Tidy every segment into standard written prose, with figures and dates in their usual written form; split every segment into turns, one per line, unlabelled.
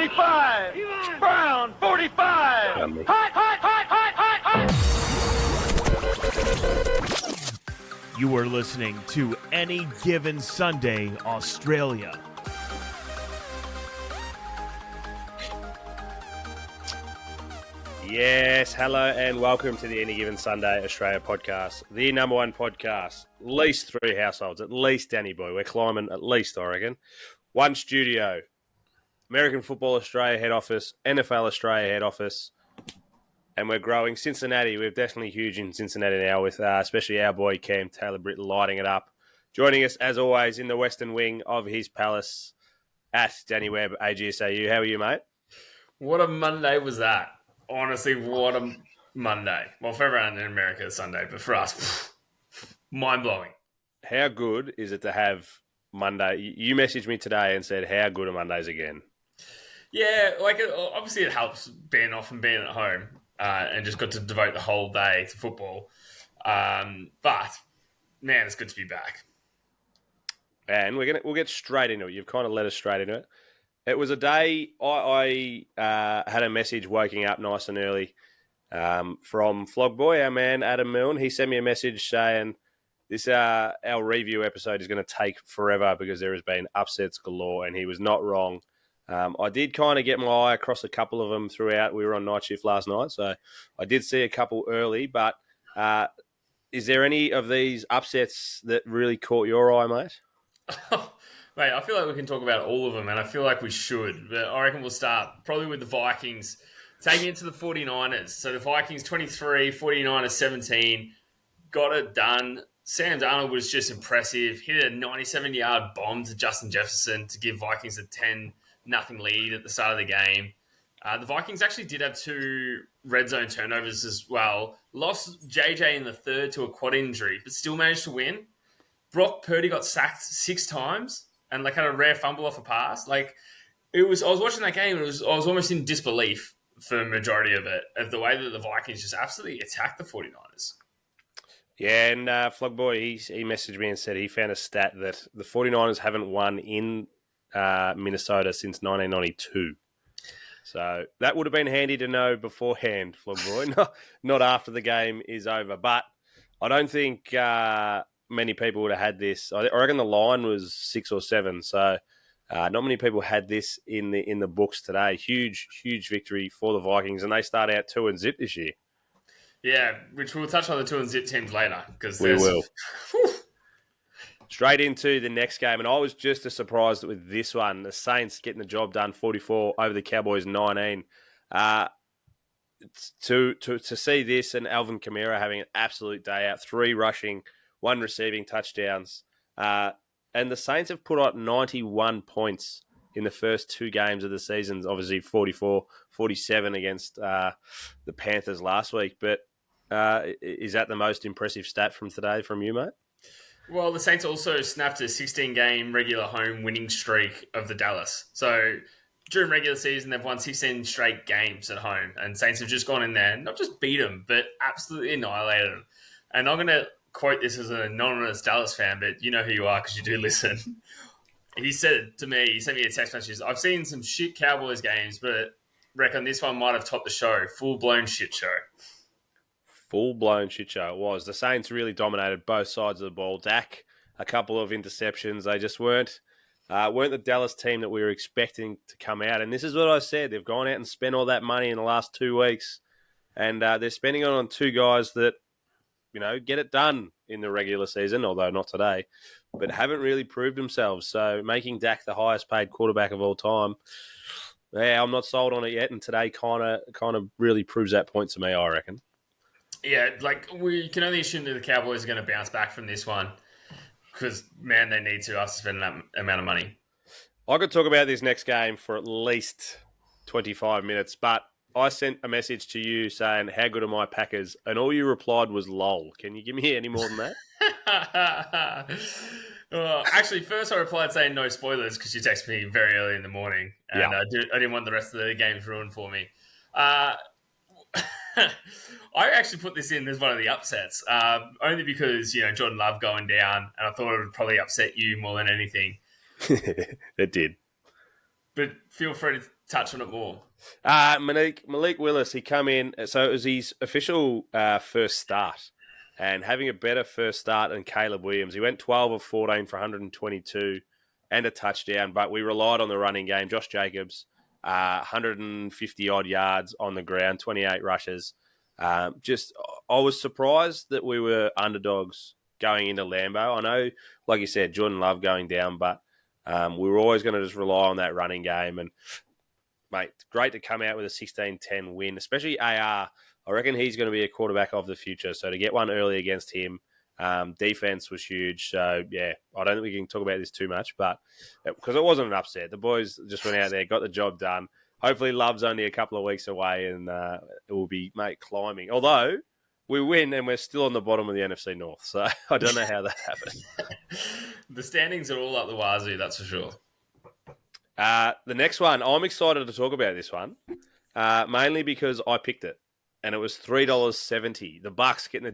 45. Brown, 45. Hot, hot, hot, hot, hot, hot.
You are listening to Any Given Sunday, Australia.
Yes, hello and welcome to the Any Given Sunday Australia podcast, the number one podcast. At least 3 households, at least Danny Boy. We're climbing at least, I reckon. 1 studio, American Football Australia head office, NFL Australia head office, and we're growing. Cincinnati, we're definitely huge in Cincinnati now with especially our boy Cam Taylor-Britt lighting it up. Joining us, as always, in the western wing of his palace at Danny Webb, AGSAU. How are you, mate?
What a Monday was that? Honestly, what a Monday. Well, for everyone in America, it's Sunday, but for us, mind-blowing.
How good is it to have Monday? You messaged me today and said, how good are Mondays again?
Yeah, obviously it helps being off and being at home and just got to devote the whole day to football. But, man, it's good to be back.
And we'll get straight into it. You've kind of led us straight into it. It was a day I had a message waking up nice and early from Flogboy, our man Adam Milne. He sent me a message saying this our review episode is going to take forever because there has been upsets galore, and he was not wrong. I did kind of get my eye across a couple of them throughout. We were on night shift last night, so I did see a couple early. But is there any of these upsets that really caught your eye, mate?
Mate, I feel like we can talk about all of them, and I feel like we should. But I reckon we'll start probably with the Vikings, taking it to the 49ers. So the Vikings 23, 49ers 17, got it done. Sam Darnold was just impressive. Hit a 97-yard bomb to Justin Jefferson to give Vikings a 10-0 lead at the start of the game. The Vikings actually did have 2 red zone turnovers as well. Lost JJ in the third to a quad injury, but still managed to win. Brock Purdy got sacked 6 times. And had a rare fumble off a pass. I was watching that game, and I was almost in disbelief for the majority of it, of the way that the Vikings just absolutely attacked the 49ers.
Yeah, and Flogboy, he messaged me and said he found a stat that the 49ers haven't won in Minnesota since 1992. So that would have been handy to know beforehand, Flogboy, not after the game is over. But I don't think many people would have had this. I reckon the line was 6 or 7, so not many people had this in the books today. Huge victory for the Vikings, and they start out 2-0 this year.
Yeah, which we'll touch on the 2-0 teams later.
We will. Straight into the next game, and I was just as surprised with this one. The Saints getting the job done, 44 over the Cowboys 19. To see this and Alvin Kamara having an absolute day out, 3 rushing, 1 receiving touchdowns. And the Saints have put out 91 points in the first 2 games of the season. Obviously 44-47 against the Panthers last week. But is that the most impressive stat from today from you, mate?
Well, the Saints also snapped a 16-game regular home winning streak of the Dallas. So during regular season, they've won 16 straight games at home. And Saints have just gone in there, not just beat them, but absolutely annihilated them. And I'm going to quote this as an anonymous Dallas fan, but you know who you are because you do listen. He said to me, he sent me a text message, I've seen some shit Cowboys games, but reckon this one might have topped the show. Full-blown shit show.
Full-blown shit show it was. The Saints really dominated both sides of the ball. Dak, a couple of interceptions. They just weren't the Dallas team that we were expecting to come out. And this is what I said. They've gone out and spent all that money in the last 2 weeks, and they're spending it on 2 guys that get it done in the regular season, although not today, but haven't really proved themselves. So making Dak the highest paid quarterback of all time, yeah, I'm not sold on it yet. And today kind of really proves that point to me, I reckon.
Yeah, we can only assume that the Cowboys are going to bounce back from this one because, man, they need to after spending that amount of money.
I could talk about this next game for at least 25 minutes, but I sent a message to you saying, how good are my Packers? And all you replied was, lol. Can you give me any more than that?
Actually, first I replied saying no spoilers because you texted me very early in the morning. And I didn't want the rest of the games ruined for me. I actually put this in as one of the upsets, only because, Jordan Love going down, and I thought it would probably upset you more than anything.
It did.
but feel free to touch on it more.
Malik Willis, he come in, so it was his official first start, and having a better first start than Caleb Williams. He went 12 of 14 for 122 and a touchdown, but we relied on the running game. Josh Jacobs, 150-odd yards on the ground, 28 rushes. I was surprised that we were underdogs going into Lambeau. I know, like you said, Jordan Love going down, but we were always going to just rely on that running game. And, mate, great to come out with a 16-10 win, especially AR. I reckon he's going to be a quarterback of the future. So to get one early against him, defense was huge. So, yeah, I don't think we can talk about this too much, but because it wasn't an upset. The boys just went out there, got the job done. Hopefully Love's only a couple of weeks away and it will be, mate, climbing. Although we win and we're still on the bottom of the NFC North. So I don't know how that happened.
The standings are all up the wazoo, that's for sure.
The next one, I'm excited to talk about this one, mainly because I picked it, and it was $3.70. The Bucs getting the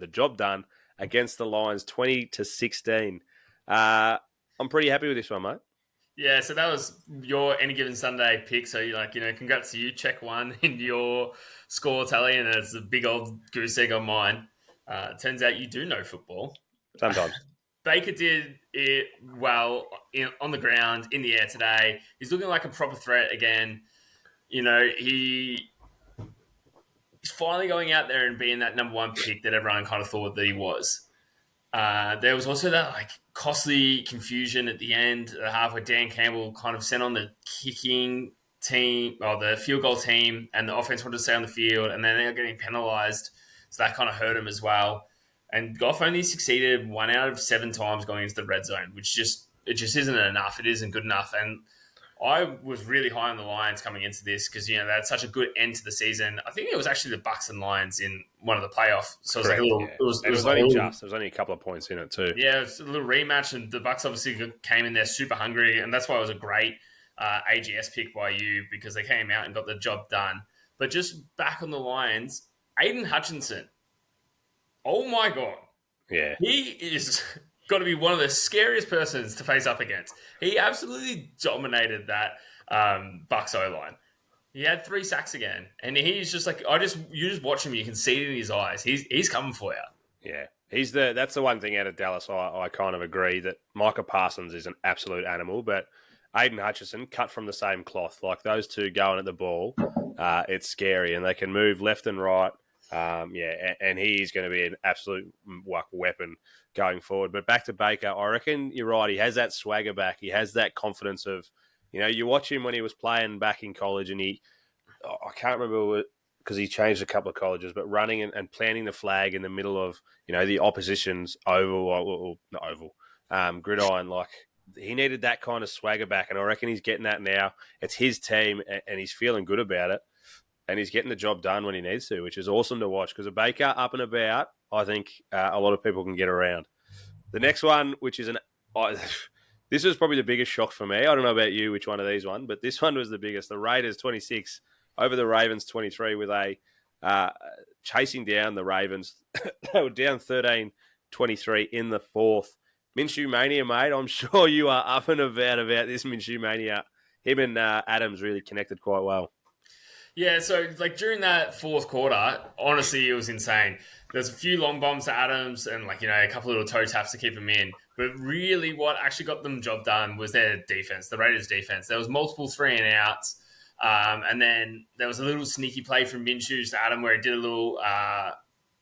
job done against the Lions, 20-16. I'm pretty happy with this one, mate.
Yeah, so that was your Any Given Sunday pick. So, congrats to you. Check one in your score tally, and it's a big old goose egg on mine. Turns out you do know football.
Sometimes.
Baker did it well on the ground, in the air today. He's looking like a proper threat again. He's finally going out there and being that number one pick that everyone kind of thought that he was. There was also that costly confusion at the end, the half where Dan Campbell kind of sent on the kicking team, or the field goal team, and the offense wanted to stay on the field, and then they're getting penalised. So that kind of hurt him as well. And Goff only succeeded 1 out of 7 times going into the red zone, which just isn't enough. It isn't good enough. And I was really high on the Lions coming into this because, they had such a good end to the season. I think it was actually the Bucs and Lions in one of the playoffs. So
Correct,
it was
there was only a couple of points in it too.
Yeah, it was a little rematch, and the Bucs obviously came in there super hungry, and that's why it was a great AGS pick by you, because they came out and got the job done. But just back on the Lions, Aiden Hutchinson. Oh my God.
Yeah.
He is got to be one of the scariest persons to face up against. He absolutely dominated that Bucs O-line. He had 3 sacks again, and he's just you just watch him, you can see it in his eyes. He's coming for you.
Yeah. That's the one thing out of Dallas. I kind of agree that Micah Parsons is an absolute animal, but Aiden Hutchinson, cut from the same cloth. Like those two going at the ball, it's scary, and they can move left and right. And he's going to be an absolute weapon going forward. But back to Baker, I reckon you're right. He has that swagger back. He has that confidence of, you watch him when he was playing back in college, and I can't remember because he changed a couple of colleges, but running and planting the flag in the middle of, the opposition's gridiron, like he needed that kind of swagger back. And I reckon he's getting that now. It's his team and he's feeling good about it. And he's getting the job done when he needs to, which is awesome to watch. Because a Baker up and about, I think a lot of people can get around. The next one, which is this was probably the biggest shock for me. I don't know about you, which one of these one, but this one was the biggest. The Raiders 26 over the Ravens 23 with a chasing down the Ravens. They were down 13-23 in the fourth. Minshew Mania, mate. I'm sure you are up and about this Minshew Mania. Him and Adams really connected quite well.
Yeah, so during that fourth quarter, honestly, it was insane. There's a few long bombs to Adams and a couple of little toe taps to keep him in. But really what actually got them the job done was their defense, the Raiders' defense. There was multiple 3-and-outs. And then there was a little sneaky play from Minshew to Adam where he did a little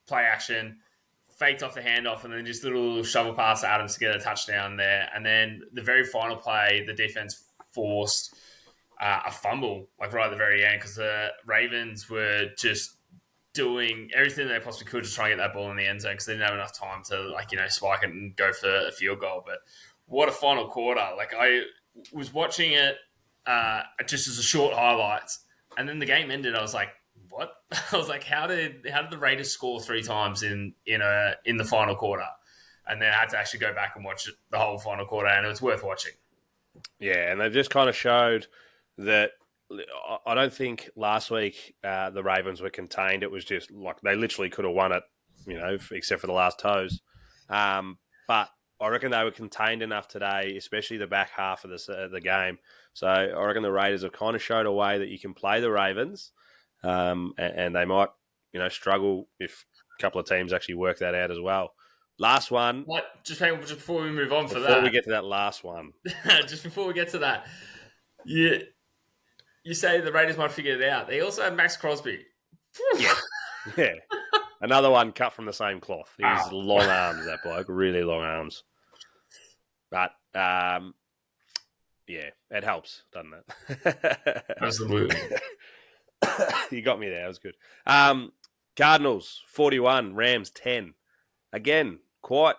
play action, faked off the handoff, and then just a little shovel pass to Adams to get a touchdown there. And then the very final play, the defense forced a fumble right at the very end because the Ravens were just doing everything they possibly could to try and get that ball in the end zone because they didn't have enough time to spike it and go for a field goal. But what a final quarter. I was watching it just as a short highlights, and then the game ended. I was like, what? I was like, how did the Raiders score 3 times in the final quarter? And then I had to actually go back and watch the whole final quarter, and it was worth watching. Yeah,
and they've just kind of showed that I don't think last week the Ravens were contained. It was just they literally could have won it, except for the last toes. But I reckon they were contained enough today, especially the back half of the game. So I reckon the Raiders have kind of showed a way that you can play the Ravens, and they might, struggle if a couple of teams actually work that out as well. Last one.
What? Just before we move on
Before we get to that last one.
just before we get to that, you say the Raiders might figure it out. They also have Max Crosby.
Yeah. Another one cut from the same cloth. He's long arms, that bloke. Really long arms. But, yeah, it helps, doesn't it?
Absolutely.
You got me there. That was good. Cardinals, 41. Rams, 10. Again, quite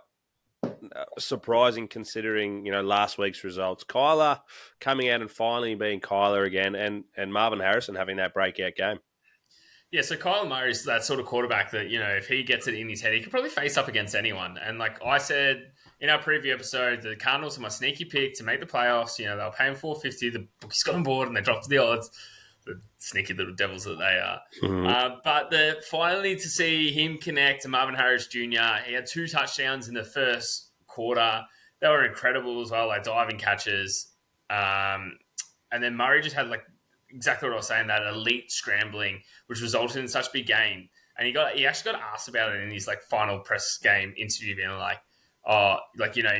surprising considering, last week's results. Kyler coming out and finally being Kyler again, and Marvin Harrison having that breakout game.
Yeah, so Kyler Murray's that sort of quarterback that, if he gets it in his head, he could probably face up against anyone. And like I said in our preview episode, the Cardinals are my sneaky pick to make the playoffs. They were paying $4.50. The bookies got on board and they dropped the odds. The sneaky little devils that they are.
Mm-hmm.
But finally to see him connect to Marvin Harris Jr., he had 2 touchdowns in the first quarter. They were incredible as well, like diving catches. And then Murray just had exactly what I was saying, that elite scrambling, which resulted in such big gain. And he actually got asked about it in his final press game interview, being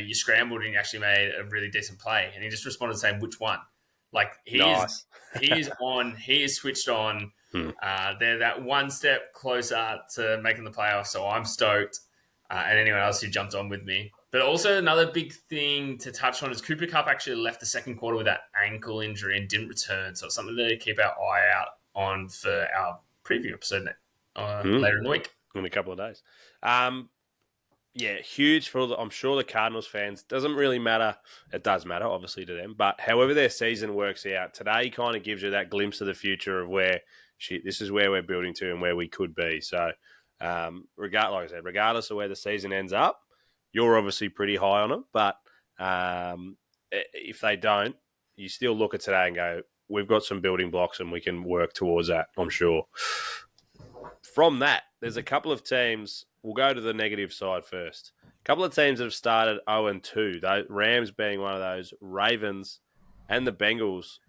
you scrambled and you actually made a really decent play. And he just responded saying, which one? He is on, he is switched on. They're that one step closer to making the playoffs, so I'm stoked. And anyone else who jumped on with me. But also another big thing to touch on is Cooper Kupp actually left the second quarter with that ankle injury and didn't return. So it's something to keep our eye out on for our preview episode later in the week.
In a couple of days. Yeah, huge for I'm sure the Cardinals fans. Doesn't really matter. It does matter, obviously, to them. But however their season works out, today kind of gives you that glimpse of the future of where, this is where we're building to and where we could be. So, like I said, regardless of where the season ends up, you're obviously pretty high on them. But if they don't, you still look at today and go, we've got some building blocks and we can work towards that, I'm sure. From that, there's a couple of teams. We'll go to the negative side first. A couple of teams that have started 0-2. The Rams being one of those, Ravens and the Bengals.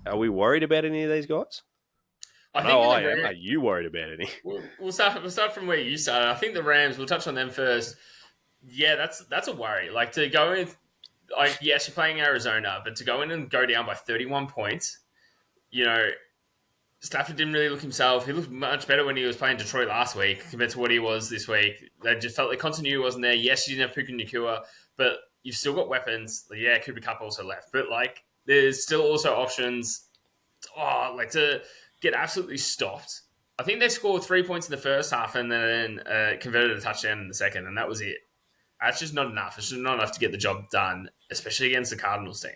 Are we worried about any of these guys? I am. Are you worried about any?
We'll start from where you started. I think the Rams, we'll touch on them first. Yeah, that's a worry. To go in, yes, you're playing Arizona, but to go in and go down by 31 points, Stafford didn't really look himself. He looked much better when he was playing Detroit last week compared to what he was this week. They just felt like continuity wasn't there. Yes, you didn't have Puka Nacua, but you've still got weapons. Yeah, Cooper Kupp also left. But, there's still also options to get absolutely stopped. I think they scored 3 points in the first half and then converted a touchdown in the second, and that was it. That's just not enough. It's just not enough to get the job done, especially against the Cardinals team.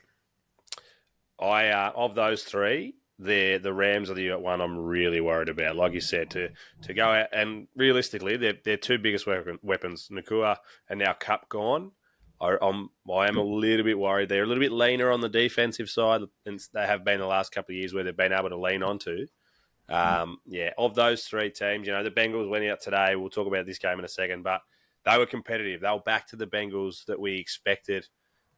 Of those three, the Rams are the one I'm really worried about. Like you said, to go out and realistically, their 2 biggest weapons, Nacua and now Kupp gone. I am a little bit worried. They're a little bit leaner on the defensive side, and they have been the last couple of years where they've been able to lean onto. Of those 3 teams, the Bengals went out today. We'll talk about this game in a second, but they were competitive. They were back to the Bengals that we expected,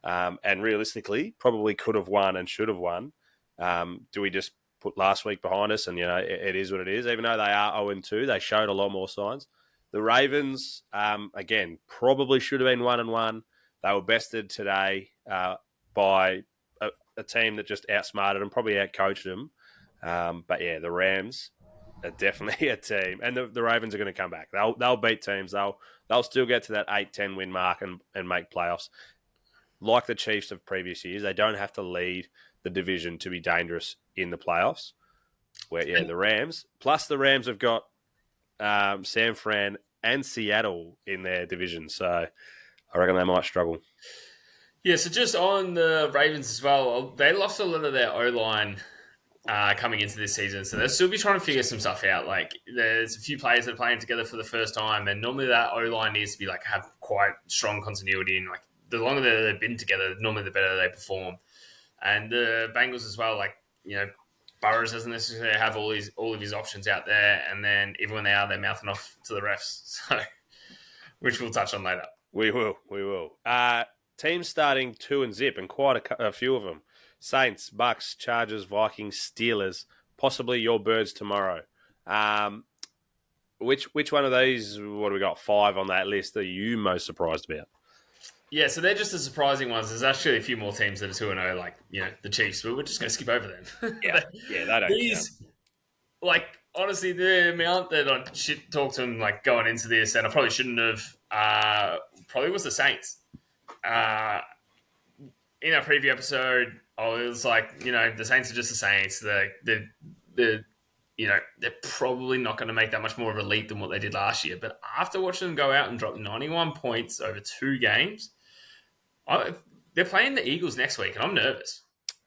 and realistically probably could have won and should have won. Do we just put last week behind us and, it is what it is? Even though they are 0-2, they showed a lot more signs. The Ravens, again, probably should have been 1-1. They were bested today by a team that just outsmarted them, probably outcoached them. But, yeah, the Rams are definitely a team. And the Ravens are going to come back. They'll beat teams. They'll still get to that 8-10 win mark and make playoffs. Like the Chiefs of previous years, they don't have to lead the division to be dangerous in the playoffs. Where, the Rams. Plus, the Rams have got San Fran and Seattle in their division. So I reckon they might struggle.
Yeah, so just on the Ravens as well, they lost a lot of their O-line coming into this season. So they'll still be trying to figure some stuff out. There's a few players that are playing together for the first time, and normally that O-line needs to be have quite strong continuity. And the longer that they've been together, normally the better they perform. And the Bengals as well, Burrows doesn't necessarily have all of his options out there, and then even when they are, they're mouthing off to the refs, so which we'll touch on later.
We will. We will. Teams starting 2-0 and quite a few of them. Saints, Bucs, Chargers, Vikings, Steelers, possibly your birds tomorrow. Which one of these, what do we got, 5 on that list, are you most surprised about?
Yeah, so they're just the surprising ones. There's actually a few more teams that are 2-0, like, the Chiefs, but we're just going to skip over them.
Yeah, they don't
These, honestly, the amount that I shit talked to them, going into this, and I probably shouldn't have, probably was the Saints. In our preview episode, I was like, the Saints are just the Saints. They're probably not going to make that much more of a leap than what they did last year. But after watching them go out and drop 91 points over 2 games, they're playing the Eagles next week, and I'm nervous.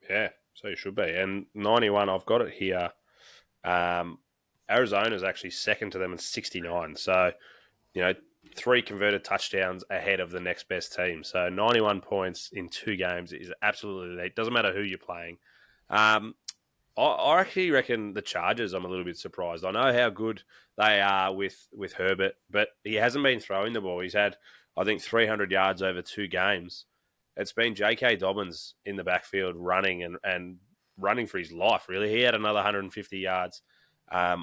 Yeah, so you should be. And 91, I've got it here. Arizona's actually second to them at 69. So, 3 converted touchdowns ahead of the next best team. So 91 points in 2 games is absolutely elite. Doesn't matter who you're playing. I actually reckon the Chargers, I'm a little bit surprised. I know how good they are with Herbert, but he hasn't been throwing the ball. He's had, I think, 300 yards over 2 games. It's been J.K. Dobbins in the backfield running and running for his life, really. He had another 150 yards. I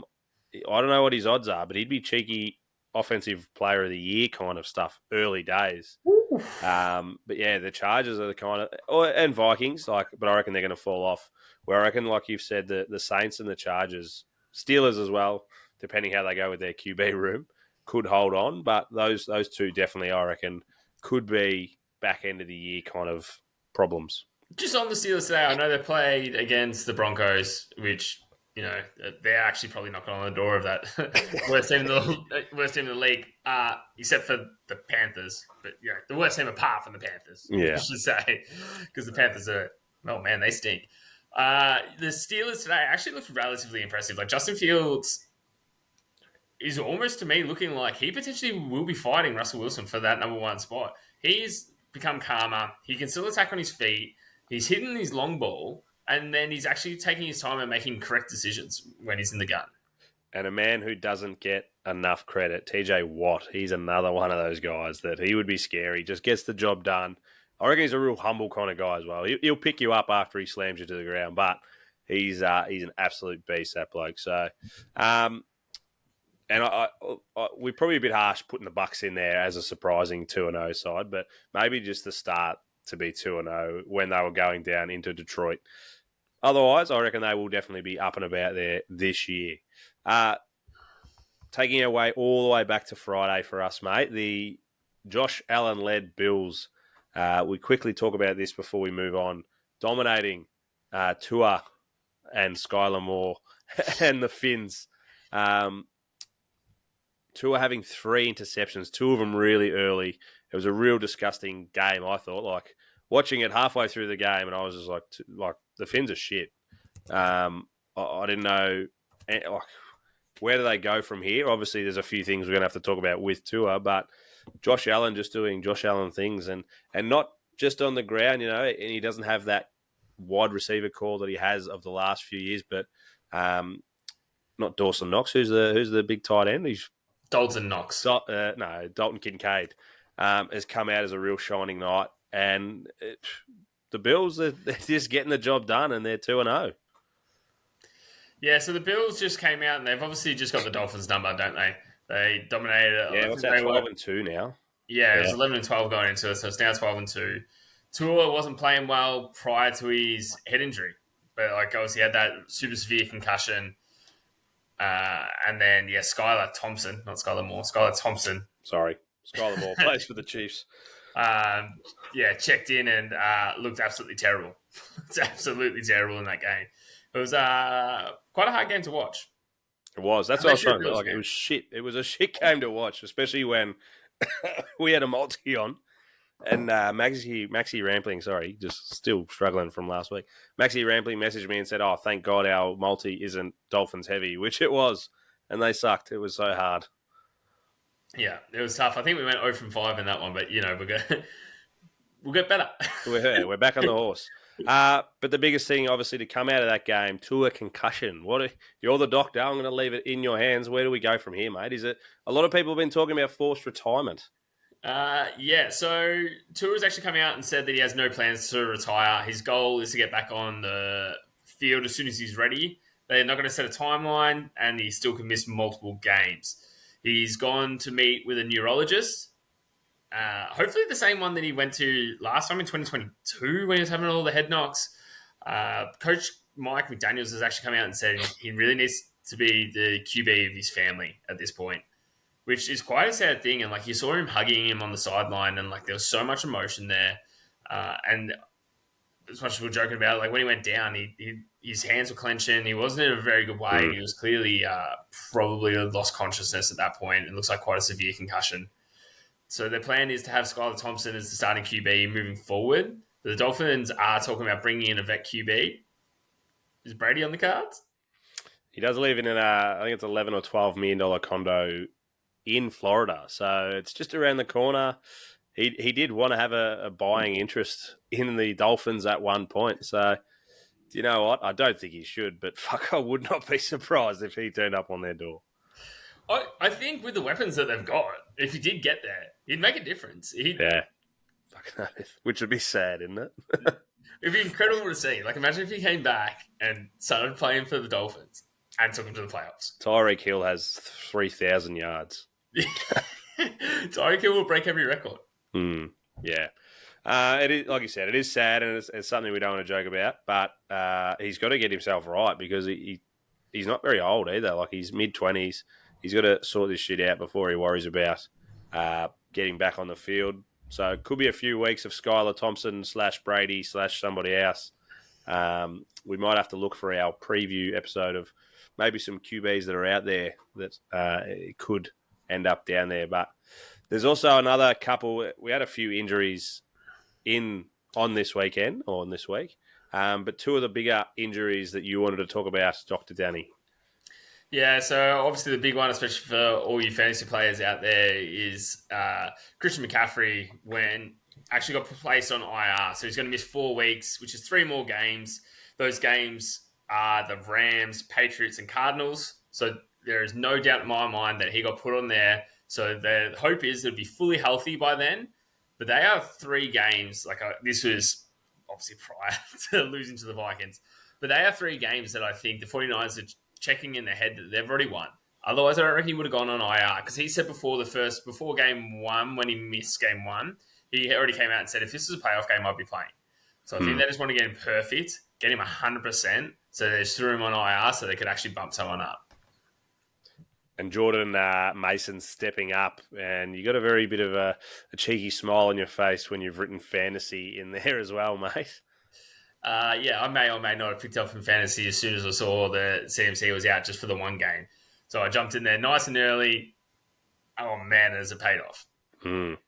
don't know what his odds are, but he'd be cheeky offensive player of the year kind of stuff early days. But yeah, the Chargers are the kind of, and Vikings, but I reckon they're going to fall off. Where I reckon, like you've said, the Saints and the Chargers, Steelers as well, depending how they go with their QB room, could hold on. But those 2 definitely, I reckon, could be back end of the year kind of problems.
Just on the Steelers today, I know they played against the Broncos, which, they're actually probably knocking on the door of that worst team in the league, except for the Panthers. But, the worst team apart from the Panthers, I should say, because the Panthers are, oh, man, they stink. The Steelers today actually looked relatively impressive. Like, Justin Fields is almost, to me, looking like he potentially will be fighting Russell Wilson for that number 1 spot. He's become calmer. He can still attack on his feet. He's hitting his long ball. And then he's actually taking his time and making correct decisions when he's in the gun.
And a man who doesn't get enough credit, TJ Watt, he's another one of those guys that he would be scary, just gets the job done. I reckon he's a real humble kind of guy as well. He'll pick you up after he slams you to the ground, but he's an absolute beast, that bloke. So, and we're probably a bit harsh putting the Bucs in there as a surprising 2-0 side, but maybe just the start to be 2-0 when they were going down into Detroit. Otherwise, I reckon they will definitely be up and about there this year. Taking our way all the way back to Friday for us, mate, the Josh Allen-led Bills. We quickly talk about this before we move on. Dominating Tua and Skylar Moore and the Finns. Tua having 3 interceptions, 2 of them really early. It was a real disgusting game, I thought. Like, watching it halfway through the game, and I was just like the Finns are shit. I didn't know where do they go from here. Obviously, there's a few things we're going to have to talk about with Tua, but Josh Allen just doing Josh Allen things and not just on the ground, and he doesn't have that wide receiver call that he has of the last few years, but not Dawson Knox. Who's the big tight end? He's
Dalton Knox.
Dalton Kincaid has come out as a real shining knight. And the Bills, they're just getting the job done, and they're 2-0.
Yeah, so the Bills just came out, and they've obviously just got the Dolphins' number, don't they? They dominated.
Yeah, what's that, 12-2 now?
Yeah, it was 11-12 going into it, so it's now 12-2. Tua wasn't playing well prior to his head injury, but obviously he had that super severe concussion. And then, Skylar Thompson, not Skylar Moore, Skylar Thompson.
Sorry, Skylar Moore plays for the Chiefs.
Checked in and looked absolutely terrible. It's absolutely terrible in that game. It was quite a hard game to watch.
It was. That's what I was trying to like. It was shit. It was a shit game to watch, especially when we had a multi on. And Maxie Rampling, just still struggling from last week. Maxie Rampling messaged me and said, "Oh, thank God our multi isn't Dolphins heavy," which it was. And they sucked. It was so hard.
Yeah, it was tough. I think we went 0 from 5 in that one, but we'll get better.
We're back on the horse. But the biggest thing, obviously, to come out of that game, Tua concussion. You're the doctor. I'm going to leave it in your hands. Where do we go from here, mate? Is it a lot of people have been talking about forced retirement?
So Tua's actually come out and said that he has no plans to retire. His goal is to get back on the field as soon as he's ready. They're not going to set a timeline, and he still can miss multiple games. He's gone to meet with a neurologist, hopefully the same one that he went to last time in 2022 when he was having all the head knocks. Coach Mike McDaniels has actually come out and said he really needs to be the QB of his family at this point, which is quite a sad thing. And like you saw him hugging him on the sideline, and like there was so much emotion there. And as much as we're joking about it, like when he went down, his hands were clenching. He wasn't in a very good way. He was clearly probably lost consciousness at that point. It looks like quite a severe concussion. So their plan is to have Skylar Thompson as the starting QB moving forward. The Dolphins are talking about bringing in a vet QB. Is Brady on the cards?
He does live in I think it's $11 or $12 million condo in Florida. So it's just around the corner. He did want to have a buying interest in the Dolphins at one point. So, you know what? I don't think he should, but fuck, I would not be surprised if he turned up on their door.
I think with the weapons that they've got, if he did get there, he'd make a difference.
Yeah. Which would be sad, isn't it?
It'd be incredible to see. Like, imagine if he came back and started playing for the Dolphins and took them to the playoffs.
Tyreek Hill has 3,000 yards.
Tyreek Hill will break every record.
Yeah. It is, like you said, it is sad, and it's something we don't want to joke about, but he's got to get himself right because he's not very old either. Like, he's mid-20s. He's got to sort this shit out before he worries about getting back on the field. So it could be a few weeks of Skylar Thompson / Brady / somebody else. We might have to look for our preview episode of maybe some QBs that are out there that could end up down there. But there's also another couple. We had a few injuries on this weekend or on this week. But two of the bigger injuries that you wanted to talk about, Dr. Danny.
Yeah, so obviously the big one, especially for all you fantasy players out there, is Christian McCaffrey actually got placed on IR. So he's going to miss 4 weeks, which is 3 more games. Those games are the Rams, Patriots, and Cardinals. So there is no doubt in my mind that he got put on there. So the hope is that he'll be fully healthy by then. But they are 3 games. This was obviously prior to losing to the Vikings. But they are 3 games that I think the 49ers are checking in their head that they've already won. Otherwise, I don't reckon he would have gone on IR because he said before game 1, when he missed game 1, he already came out and said, if this is a playoff game, I'll be playing. So I think they just want to get him perfect, get him 100%, so they just threw him on IR so they could actually bump someone up.
And Jordan Mason stepping up, and you got a very bit of a cheeky smile on your face when you've written fantasy in there as well, mate.
I may or may not have picked up from fantasy as soon as I saw the CMC was out just for the 1 game. So I jumped in there nice and early. Oh, man, has it paid off.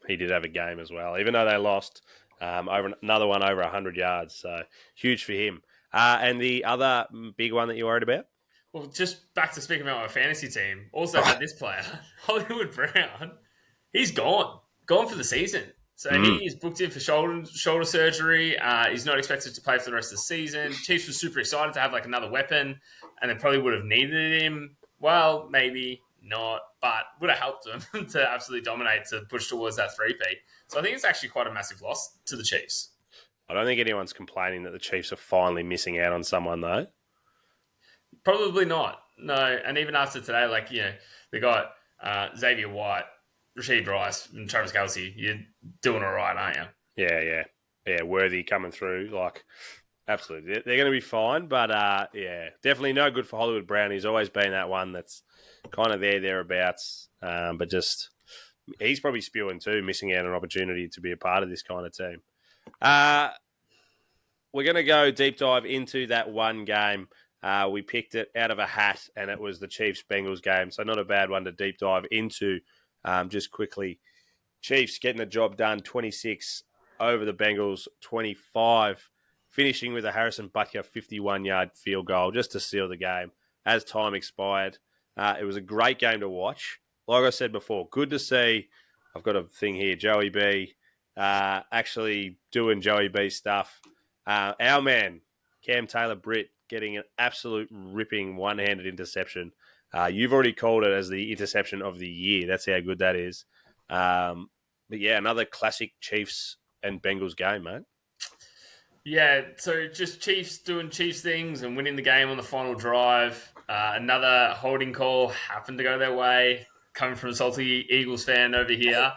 He did have a game as well, even though they lost over another one over 100 yards. So huge for him. And the other big one that you're worried about?
Well, just back to speaking about my fantasy team, also had this player, Hollywood Brown. He's gone for the season. So he is booked in for shoulder surgery. He's not expected to play for the rest of the season. Chiefs were super excited to have another weapon, and they probably would have needed him. Well, maybe not, but would have helped them to absolutely dominate to push towards that three-peat. So I think it's actually quite a massive loss to the Chiefs.
I don't think anyone's complaining that the Chiefs are finally missing out on someone, though.
Probably not. No, and even after today, they got Xavier White, Rashid Rice, and Travis Kelce. You're doing all right, aren't you?
Yeah. Worthy coming through, absolutely. They're going to be fine, but definitely no good for Hollywood Brown. He's always been that one that's kind of thereabouts, but just he's probably spewing too, missing out on an opportunity to be a part of this kind of team. We're going to go deep dive into that one game. We picked it out of a hat, and it was the Chiefs-Bengals game, so not a bad one to deep dive into. Just quickly, Chiefs getting the job done, 26 over the Bengals, 25, finishing with a Harrison Butker 51-yard field goal just to seal the game as time expired. It was a great game to watch. Like I said before, good to see. I've got a thing here, Joey B, actually doing Joey B stuff. Our man, Cam Taylor-Britt, getting an absolute ripping one-handed interception. You've already called it as the interception of the year. That's how good that is. yeah, another classic Chiefs and Bengals game, mate.
Yeah, so just Chiefs doing Chiefs things and winning the game on the final drive. Another holding call happened to go their way, coming from a salty Eagles fan over here.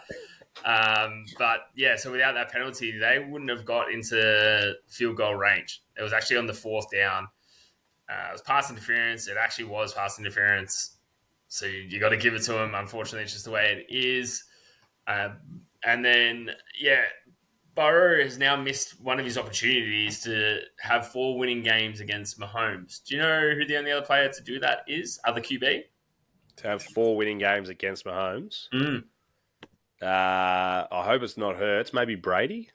But yeah, so without that penalty, they wouldn't have got into field goal range. It was actually on the fourth down. It was pass interference. It actually was pass interference. So you got to give it to him. Unfortunately, it's just the way it is. And then, yeah, Burrow has now missed one of his opportunities to have 4 winning games against Mahomes. Do you know who the only other player to do that is? Other QB?
To have 4 winning games against Mahomes.
Mm.
I hope it's not Hurts. Maybe Brady?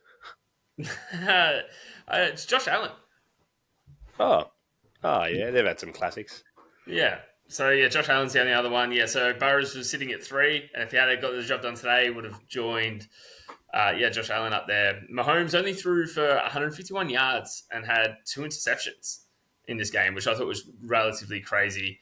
It's Josh Allen.
Oh, yeah, they've had some classics.
Yeah. So, yeah, Josh Allen's the only other one. Yeah, so Burrows was sitting at 3, and if he had got the job done today, he would have joined, Josh Allen up there. Mahomes only threw for 151 yards and had 2 interceptions in this game, which I thought was relatively crazy.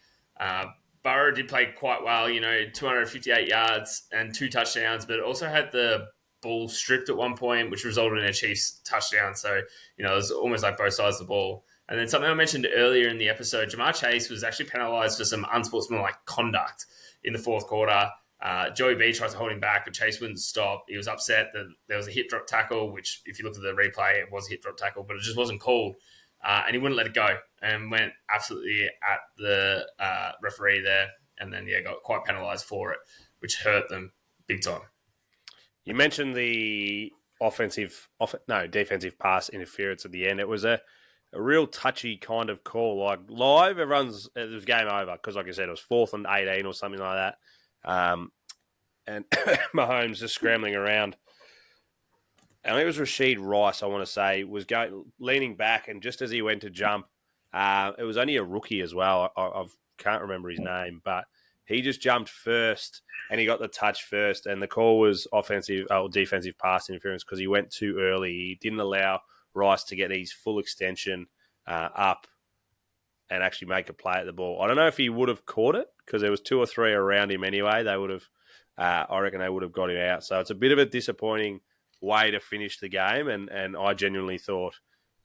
Burrow did play quite well, 258 yards and 2 touchdowns, but also had the ball stripped at one point, which resulted in a Chiefs touchdown. So, it was almost like both sides of the ball. And then something I mentioned earlier in the episode, Jamar Chase was actually penalised for some unsportsmanlike conduct in the fourth quarter. Joey B tried to hold him back, but Chase wouldn't stop. He was upset that there was a hip drop tackle, which if you look at the replay, it was a hip drop tackle, but it just wasn't called. And he wouldn't let it go and went absolutely at the referee there. And then, got quite penalised for it, which hurt them big time.
You mentioned the defensive pass interference at the end. It was a real touchy kind of call. Like live, it was game over because, like I said, it was 4th and 18 or something like that. And Mahomes just scrambling around. I think it was Rashid Rice, I want to say, was leaning back, and just as he went to jump, it was only a rookie as well. I can't remember his name, but he just jumped first, and he got the touch first, and the call was defensive pass interference because he went too early. He didn't allow Rice to get his full extension up and actually make a play at the ball. I don't know if he would have caught it because there was 2 or 3 around him anyway. They would have, I reckon, they would have got him out. So it's a bit of a disappointing way to finish the game, and I genuinely thought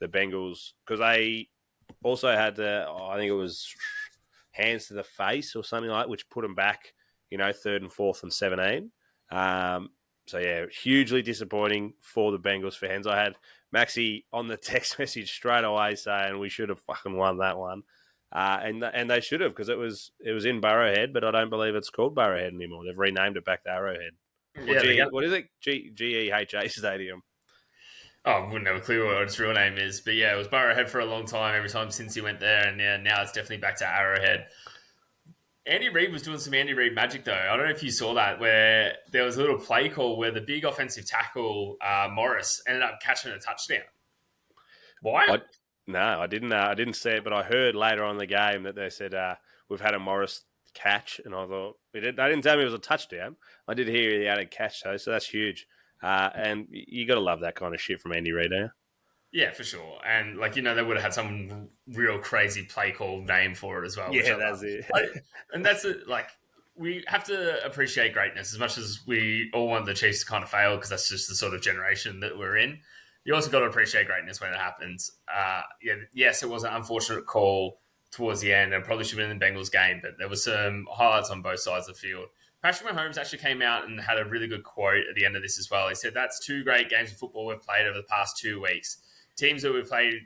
the Bengals, because they also had I think it was hands to the face or something like that, which put them back, 3rd and 4th and 17. So yeah, hugely disappointing for the Bengals fans. I had Maxie on the text message straight away saying we should have fucking won that one, and they should have, because it was in Burrowhead, but I don't believe it's called Burrowhead anymore. They've renamed it back to Arrowhead. What is it? GEHA Stadium.
Oh, I wouldn't have a clue what its real name is. But yeah, it was Burrowhead for a long time, every time since he went there. And yeah, now it's definitely back to Arrowhead. Andy Reid was doing some Andy Reid magic, though. I don't know if you saw that, where there was a little play call where the big offensive tackle, Morris, ended up catching a touchdown. Why?
I didn't see it, but I heard later on in the game that they said we've had a Morris catch, and I thought they didn't tell me it was a touchdown. I did hear he had a catch though, so that's huge. And you got to love that kind of shit from Andy Reid, don't you?
Yeah, for sure. And they would have had some real crazy play call name for it as well.
Yeah, that's it.
And that's it. We have to appreciate greatness as much as we all want the Chiefs to kind of fail, because that's just the sort of generation that we're in. You also got to appreciate greatness when it happens. Yes, it was an unfortunate call towards the end, and probably should have been in the Bengals game, but there was some highlights on both sides of the field. Patrick Mahomes actually came out and had a really good quote at the end of this as well. He said, "That's 2 great games of football we've played over the past 2 weeks. Teams that we've played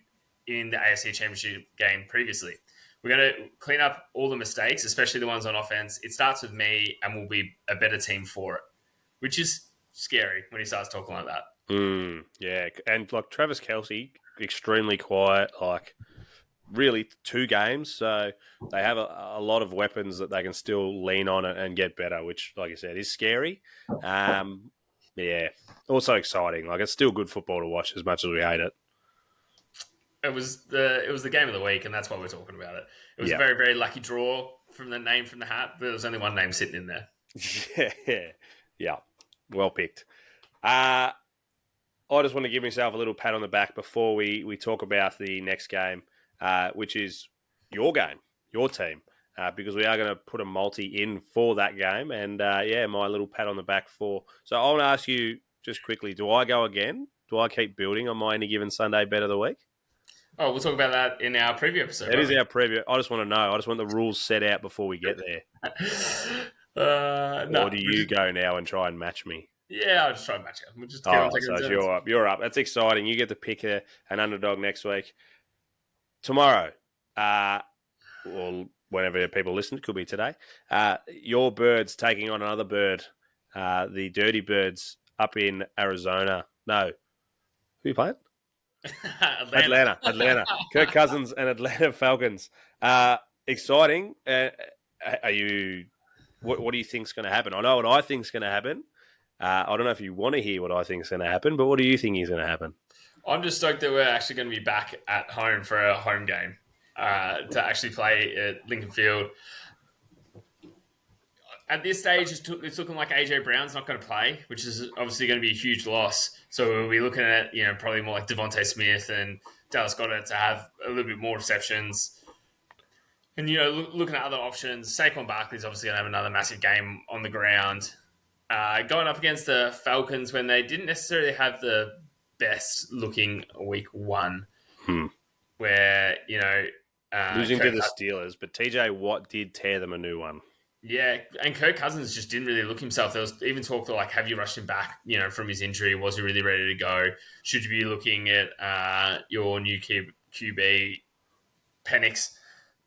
in the AFC Championship game previously. We're going to clean up all the mistakes, especially the ones on offense. It starts with me, and we'll be a better team for it," which is scary when he starts talking like that.
Yeah, and Travis Kelce, extremely quiet, really 2 games, so they have a lot of weapons that they can still lean on and get better, which, like I said, is scary. Yeah, also exciting. It's still good football to watch as much as we hate it.
It was the game of the week, and that's why we're talking about it. It was a very, very lucky draw from the name from the hat, but there was only one name sitting in there.
Yeah, well picked. I just want to give myself a little pat on the back before we talk about the next game, which is your game, your team. because we are going to put a multi in for that game. And, my little pat on the back for. So I want to ask you just quickly, do I go again? Do I keep building on my Any Given Sunday bet of the week?
Oh, we'll talk about that in our preview episode.
It is our preview. I just want to know. I just want the rules set out before we get there.
No,
or do you go now and try and match me?
Yeah, I'll just try and match you. We'll just keep on taking
so you're up. You're up. That's exciting. You get to pick an underdog next week. Tomorrow, or whenever people listen, it could be today, your Birds taking on another bird, the Dirty Birds up in Arizona. No. Who are you playing? Atlanta. Kirk Cousins and Atlanta Falcons. Exciting. Are you? What do you think's going to happen? I know what I think's going to happen. I don't know if you want to hear what I think's going to happen, but what do you think is going to happen?
I'm just stoked that we're actually going to be back at home for a home game to actually play at Lincoln Field. At this stage, it's looking like AJ Brown's not going to play, which is obviously going to be a huge loss. So we'll be looking at probably more like Devontae Smith and Dallas Goedert to have a little bit more receptions. And looking at other options, Saquon Barkley's obviously going to have another massive game on the ground. Going up against the Falcons when they didn't necessarily have the best looking week one, where
losing to the Steelers, but TJ Watt did tear them a new one.
Yeah, and Kirk Cousins just didn't really look himself. There was even talk to have you rushed him back, from his injury? Was he really ready to go? Should you be looking at your new QB,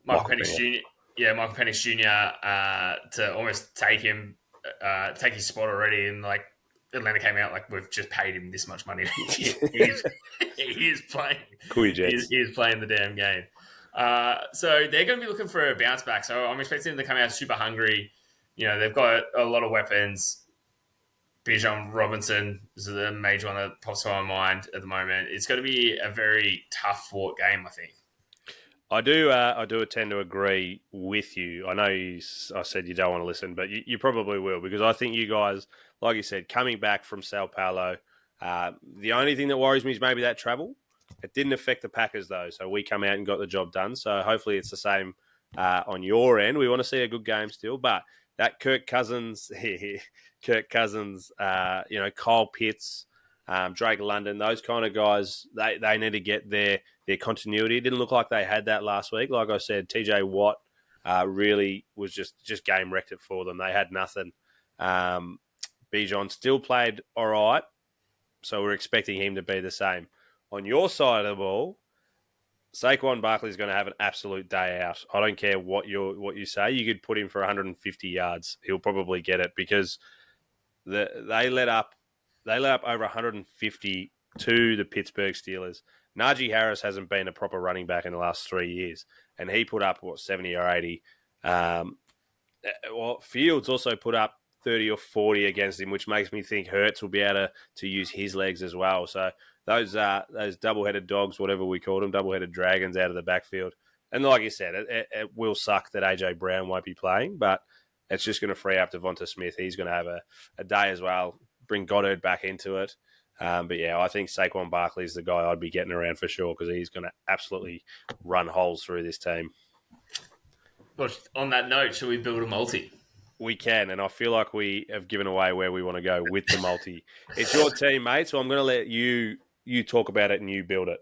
Michael Penix Jr.? Yeah, Michael Penix Jr. To almost take his spot already, and Atlanta came out we've just paid him this much money. he is playing.
Cool, Jets.
He is playing the damn game. So they're going to be looking for a bounce back. So I'm expecting them to come out super hungry. They've got a lot of weapons. Bijan Robinson is the major one that pops to my mind at the moment. It's going to be a very tough fought game, I think.
I do tend to agree with you. I know I said you don't want to listen, but you probably will, because I think you guys, like you said, coming back from Sao Paulo, the only thing that worries me is maybe that travel. It didn't affect the Packers, though, so we come out and got the job done. So hopefully it's the same on your end. We want to see a good game still, but that Kirk Cousins, Kyle Pitts, Drake London, those kind of guys, they need to get their continuity. It didn't look like they had that last week. Like I said, TJ Watt really was just game wrecked it for them. They had nothing. Bijan still played all right, so we're expecting him to be the same. On your side of the ball, Saquon Barkley is going to have an absolute day out. I don't care what you say. You could put him for 150 yards. He'll probably get it, because they let up over 150 to the Pittsburgh Steelers. Najee Harris hasn't been a proper running back in the last 3 years, and he put up 70 or 80. Fields also put up 30 or 40 against him, which makes me think Hurts will be able to use his legs as well. So those double-headed dogs, whatever we call them, double-headed dragons out of the backfield. And like you said, it will suck that AJ Brown won't be playing, but it's just going to free up Devonta Smith. He's going to have a day as well, bring Goddard back into it. But yeah, I think Saquon Barkley is the guy I'd be getting around for sure, because he's going to absolutely run holes through this team.
Well, on that note, shall we build a multi?
We can, and I feel like we have given away where we want to go with the multi. It's your team, mate, so I'm going to let you talk about it and you build it.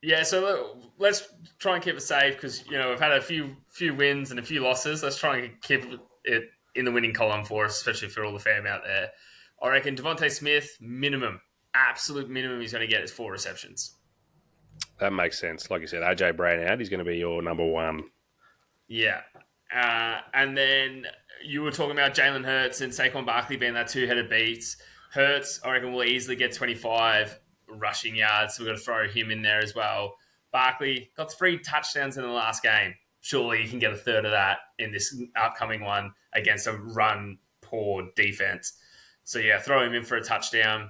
Yeah, so let's try and keep it safe, because we've had a few wins and a few losses. Let's try and keep it in the winning column for us, especially for all the fam out there. I reckon Devontae Smith, absolute minimum he's going to get is 4 receptions.
That makes sense. Like you said, AJ Brown out, he's going to be your number one.
Yeah. And then you were talking about Jalen Hurts and Saquon Barkley being that two-headed beast. Hurts, I reckon, will easily get 25 rushing yards, so we've got to throw him in there as well. Barkley got 3 touchdowns in the last game. Surely he can get a third of that in this upcoming one against a run-poor defense. So, yeah, throw him in for a touchdown.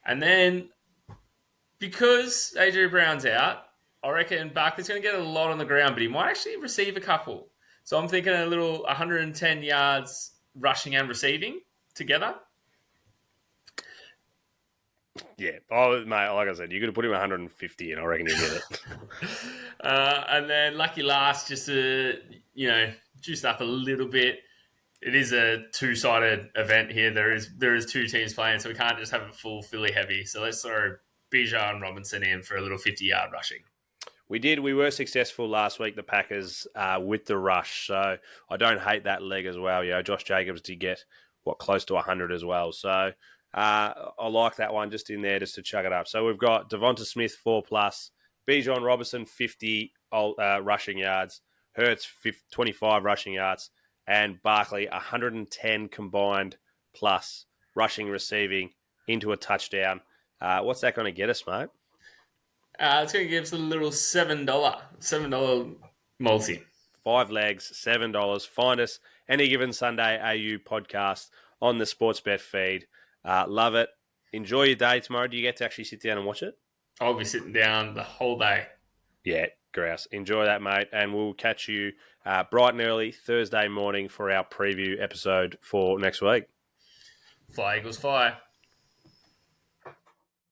And then, because AJ Brown's out, I reckon Barkley's going to get a lot on the ground, but he might actually receive a couple. So I'm thinking a little 110 yards rushing and receiving together.
Yeah. Oh, mate, like I said, you could have put him 150 and I reckon he'd get it.
And then lucky last, just to, juice up a little bit. It is a two-sided event here. There is two teams playing, so we can't just have it full Philly heavy. So let's throw Bijan Robinson in for a little 50-yard rushing.
We did. We were successful last week, the Packers, with the rush. So I don't hate that leg as well. Josh Jacobs did get, close to 100 as well. So I like that one just in there just to chug it up. So we've got Devonta Smith, 4+, Bijan Robinson, 50 rushing yards, Hurts, 25 rushing yards, and Barkley, 110 combined plus rushing, receiving into a touchdown. What's that going to get us, mate?
It's going to give us a little $7 multi.
5 legs, $7. Find us any given Sunday AU podcast on the Sportsbet feed. Love it. Enjoy your day tomorrow. Do you get to actually sit down and watch it?
I'll be sitting down the whole day.
Yeah, grouse. Enjoy that, mate. And we'll catch you bright and early Thursday morning for our preview episode for next week.
Fly Eagles, fly.